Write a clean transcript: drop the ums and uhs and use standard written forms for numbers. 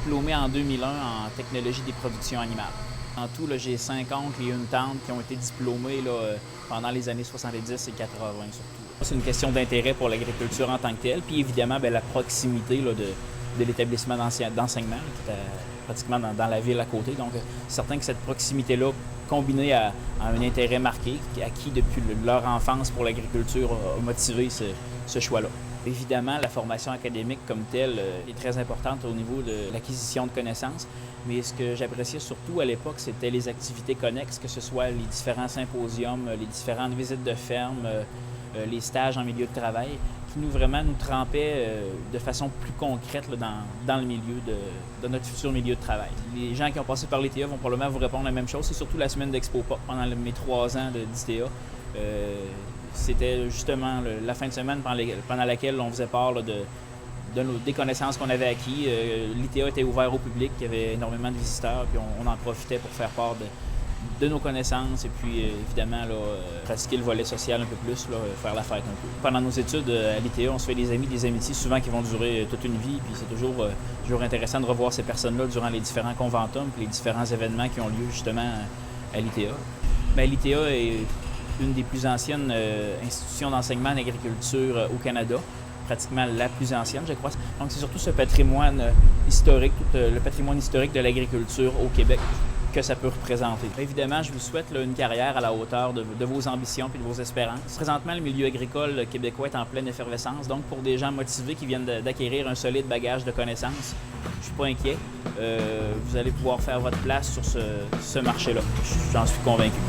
diplômé en 2001 en technologie des productions animales. En tout, j'ai 5 oncles et une tante qui ont été diplômés pendant les années 70 et 80 surtout. C'est une question d'intérêt pour l'agriculture en tant que telle, puis évidemment la proximité de l'établissement d'enseignement qui était pratiquement dans la ville à côté. Donc, c'est certain que cette proximité-là, combinée à un intérêt marqué, acquis depuis leur enfance pour l'agriculture, a motivé ce choix-là. Évidemment, la formation académique comme telle est très importante au niveau de l'acquisition de connaissances, mais ce que j'appréciais surtout à l'époque, c'était les activités connexes, que ce soit les différents symposiums, les différentes visites de ferme, les stages en milieu de travail, qui nous trempaient de façon plus concrète dans le milieu de notre futur milieu de travail. Les gens qui ont passé par l'ITA vont probablement vous répondre la même chose. C'est surtout la semaine d'Expo Pop pendant mes 3 ans d'ITA. C'était justement la fin de semaine pendant laquelle on faisait part des connaissances qu'on avait acquises. L'ITA était ouvert au public, il y avait énormément de visiteurs, puis on en profitait pour faire part de nos connaissances et puis évidemment pratiquer le volet social un peu plus, faire la fête un peu. Pendant nos études à l'ITA, on se fait des amis, des amitiés souvent qui vont durer toute une vie, puis c'est toujours intéressant de revoir ces personnes-là durant les différents conventums puis les différents événements qui ont lieu justement à l'ITA. L'ITA est une des plus anciennes institutions d'enseignement en agriculture au Canada, pratiquement la plus ancienne, je crois. Donc c'est surtout ce patrimoine historique, le patrimoine historique de l'agriculture au Québec que ça peut représenter. Évidemment, je vous souhaite une carrière à la hauteur de vos ambitions et de vos espérances. Présentement, le milieu agricole québécois est en pleine effervescence, donc pour des gens motivés qui viennent d'acquérir un solide bagage de connaissances, je ne suis pas inquiet. Vous allez pouvoir faire votre place sur ce marché-là. J'en suis convaincu.